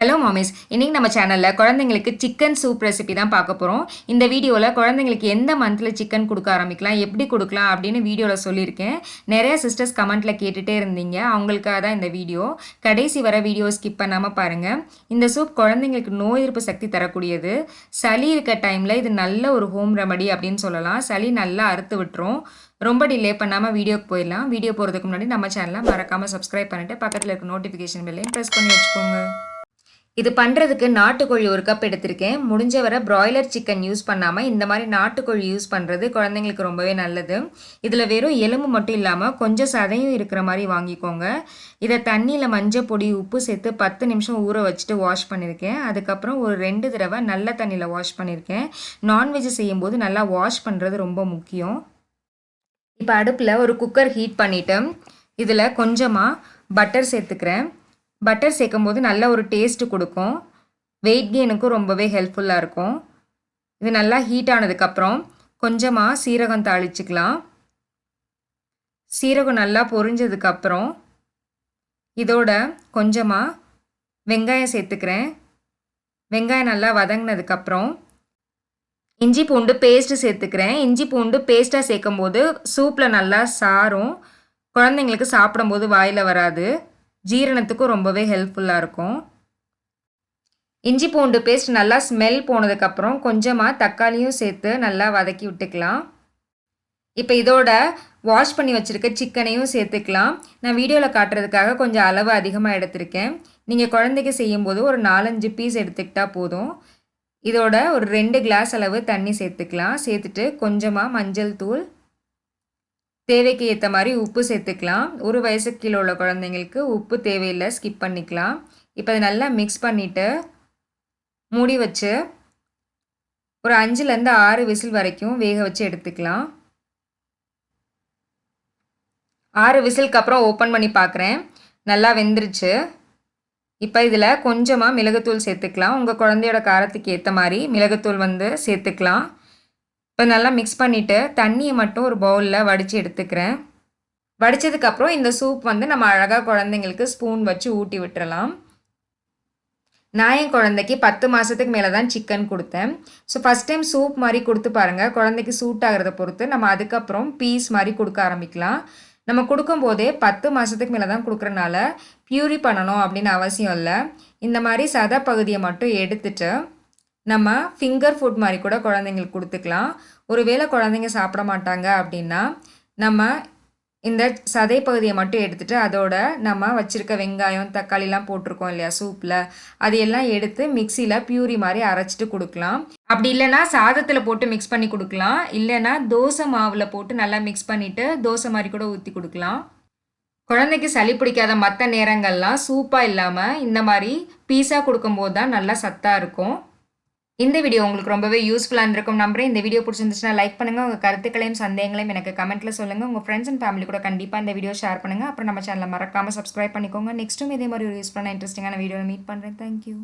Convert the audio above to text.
Hello மாமிஸ், இன்னைக்கு நம்ம சேனல்ல குழந்தைங்களுக்கு சிக்கன் சூப் ரெசிபி தான் பார்க்க போறோம். இந்த வீடியோல குழந்தைங்களுக்கு எந்த மந்த்ல சிக்கன் குடுக்க ஆரம்பிக்கலாம், எப்படி குடுக்கலாம் அப்படின்னு வீடியோல சொல்லியிருக்கேன். நிறைய சிஸ்டர்ஸ் கமெண்ட்ல கேட்டுட்டே இருந்தீங்க. அவங்களுக்காக தான் இந்த வீடியோ. கடைசி வரை வீடியோ ஸ்கிப் பண்ணாம பாருங்க. இந்த சூப் குழந்தைங்களுக்கு நோய் எதிர்ப்பு சக்தி தரக்கூடியது. சளி இருக்க டைம்ல இது நல்ல ஒரு ஹோம் ரெமடி அப்படின்னு சொல்லலாம். சளி நல்லா அறுத்து விட்டுரும். ரொம்ப டிலே பண்ணாம வீடியோக்கு போயிடலாம். வீடியோ போறதுக்கு முன்னாடி நம்ம சேனலை மறக்காம சப்ஸ்கிரைப் பண்ணிட்டு பக்கத்துல இருக்க நோட்டிஃபிகேஷன் பெல்லையும் பிரஸ் பண்ணி வச்சுக்கோங்க. இது பண்ணுறதுக்கு நாட்டுக்கோழி 1 கப் எடுத்திருக்கேன். முடிஞ்ச வரை பிராய்லர் சிக்கன் யூஸ் பண்ணாமல் இந்த மாதிரி நாட்டுக்கோழி யூஸ் பண்ணுறது குழந்தைங்களுக்கு ரொம்பவே நல்லது. இதில் வெறும் எலும்பு மட்டும் இல்லாமல் கொஞ்சம் சதையும் இருக்கிற மாதிரி வாங்கிக்கோங்க. இதை தண்ணியில் மஞ்சள் பொடி உப்பு சேர்த்து 10 நிமிஷம் ஊற வச்சுட்டு வாஷ் பண்ணியிருக்கேன். அதுக்கப்புறம் ஒரு 2 தடவை நல்ல தண்ணியில் வாஷ் பண்ணியிருக்கேன். நான்வெஜ் செய்யும்போது நல்லா வாஷ் பண்ணுறது ரொம்ப முக்கியம். இப்போ அடுப்பில் ஒரு குக்கர் ஹீட் பண்ணிவிட்டு இதில் கொஞ்சமாக பட்டர் சேர்த்துக்கிறேன். பட்டர் சேர்க்கும் போது நல்ல ஒரு டேஸ்ட்டு கொடுக்கும். வெயிட் கெயினுக்கும் ரொம்பவே ஹெல்ப்ஃபுல்லாக இருக்கும். இது நல்லா ஹீட் ஆனதுக்கப்புறம் கொஞ்சமாக சீரகம் தாளிச்சிக்கலாம். சீரகம் நல்லா பொரிஞ்சதுக்கப்புறம் இதோட கொஞ்சமாக வெங்காயம் சேர்த்துக்கிறேன். வெங்காயம் நல்லா வதங்கினதுக்கப்புறம் இஞ்சி பூண்டு பேஸ்ட்டு சேர்த்துக்கிறேன். இஞ்சி பூண்டு பேஸ்ட்டாக சேர்க்கும் போது சூப்பில் நல்லா சாரும். குழந்தைங்களுக்கு சாப்பிடும்போது வாயில் வராது. ஜீரணத்துக்கும் ரொம்பவே ஹெல்ப்ஃபுல்லாக இருக்கும். இஞ்சி பூண்டு பேஸ்ட் நல்லா ஸ்மெல் போனதுக்கப்புறம் கொஞ்சமாக தக்காளியும் சேர்த்து நல்லா வதக்கி விட்டுக்கலாம். இப்போ இதோட வாஷ் பண்ணி வச்சுருக்க சிக்கனையும் சேர்த்துக்கலாம். நான் வீடியோவில் காட்டுறதுக்காக கொஞ்சம் அளவு அதிகமாக எடுத்திருக்கேன். நீங்கள் குழந்தைக்கு செய்யும்போது ஒரு 4-5 பீஸ் எடுத்துக்கிட்டால் போதும். இதோட ஒரு 2 கிளாஸ் அளவு தண்ணி சேர்த்துக்கலாம். சேர்த்துட்டு கொஞ்சமாக மஞ்சள் தூள், தேவைக்கு ஏற்ற மாதிரி உப்பு சேர்த்துக்கலாம். 1 வயசுக்கு கீழே உள்ள குழந்தைங்களுக்கு உப்பு தேவையில்லை, ஸ்கிப் பண்ணிக்கலாம். இப்போ அதை நல்லா மிக்ஸ் பண்ணிவிட்டு மூடி வச்சு ஒரு 5லேருந்து 6 விசில் வரைக்கும் வேக வச்சு எடுத்துக்கலாம். 6 விசிலுக்கு அப்புறம் ஓப்பன் பண்ணி பார்க்குறேன். நல்லா வெந்துருச்சு. இப்போ இதில் கொஞ்சமாக மிளகுத்தூள் சேர்த்துக்கலாம். உங்கள் குழந்தையோட காரத்துக்கு ஏற்ற மாதிரி மிளகுத்தூள் சேர்த்துக்கலாம். இப்போ நல்லா மிக்ஸ் பண்ணிவிட்டு தண்ணியை மட்டும் ஒரு பவுலில் வடித்து எடுத்துக்கிறேன். வடித்ததுக்கப்புறம் இந்த சூப் நம்ம அழகாக குழந்தைங்களுக்கு ஸ்பூன் வச்சு ஊட்டி விட்டுறலாம். நான் என் குழந்தைக்கு 10 மாதத்துக்கு மேலே தான் சிக்கன் கொடுத்தேன். ஸோ ஃபஸ்ட் டைம் சூப் மாதிரி கொடுத்து பாருங்கள். குழந்தைக்கு சூட் ஆகிறத பொறுத்து நம்ம அதுக்கப்புறம் பீஸ் மாதிரி கொடுக்க ஆரம்பிக்கலாம். நம்ம கொடுக்கும்போதே 10 மாதத்துக்கு மேலே தான் கொடுக்குறனால பியூரி பண்ணணும் அப்படின்னு அவசியம் இல்லை. இந்த மாதிரி சதை பகுதியை மட்டும் எடுத்துட்டு நம்ம ஃபிங்கர் ஃபுட் மாதிரி கூட குழந்தைங்களுக்கு கொடுத்துக்கலாம். ஒருவேளை குழந்தைங்க சாப்பிட மாட்டாங்க அப்படின்னா நம்ம இந்த சதை பகுதியை மட்டும் எடுத்துகிட்டு அதோட நம்ம வச்சுருக்க வெங்காயம் தக்காளிலாம் போட்டிருக்கோம் இல்லையா சூப்பில், அது எல்லாம் எடுத்து மிக்சியில் பியூரி மாதிரி அரைச்சிட்டு கொடுக்கலாம். அப்படி இல்லைன்னா சாதத்தில் போட்டு மிக்ஸ் பண்ணி கொடுக்கலாம். இல்லைன்னா தோசை மாவில் போட்டு நல்லா மிக்ஸ் பண்ணிவிட்டு தோசை மாதிரி கூட ஊற்றி கொடுக்கலாம். குழந்தைக்கு சளி பிடிக்காத மற்ற நேரங்கள்லாம் சூப்பாக இல்லாமல் இந்த மாதிரி பீஸாக கொடுக்கும்போது தான் நல்லா சத்தாக இருக்கும். இந்த வீடியோ உங்களுக்கு ரொம்பவே யூஸ்ஃபுல்லாக இருந்திருக்கும் நம்புறேன். இந்த வீடியோ பிடிச்சிருந்துச்சுன்னா லைக் பண்ணுங்கள். உங்கள் கருத்துக்களையும் சந்தேகங்களையும் எனக்கு கமெண்ட்டில் சொல்லுங்கள். உங்கள் ஃப்ரெண்ட்ஸ் அண்ட் ஃபேமிலி கூட கண்டிப்பாக இந்த வீடியோ ஷேர் பண்ணுங்கள். அப்புறம் நம்ம சேனலை மறக்காமல் சப்ஸ்கிரைப் பண்ணிக்கோங்க. நெக்ஸ்ட்டும் இதே மாதிரி ஒரு யூஸ்ஃபுல்லான இன்ட்ரெஸ்டிங்கான வீடியோவில் மீட் பண்ணுறேன். தேங்க்யூ.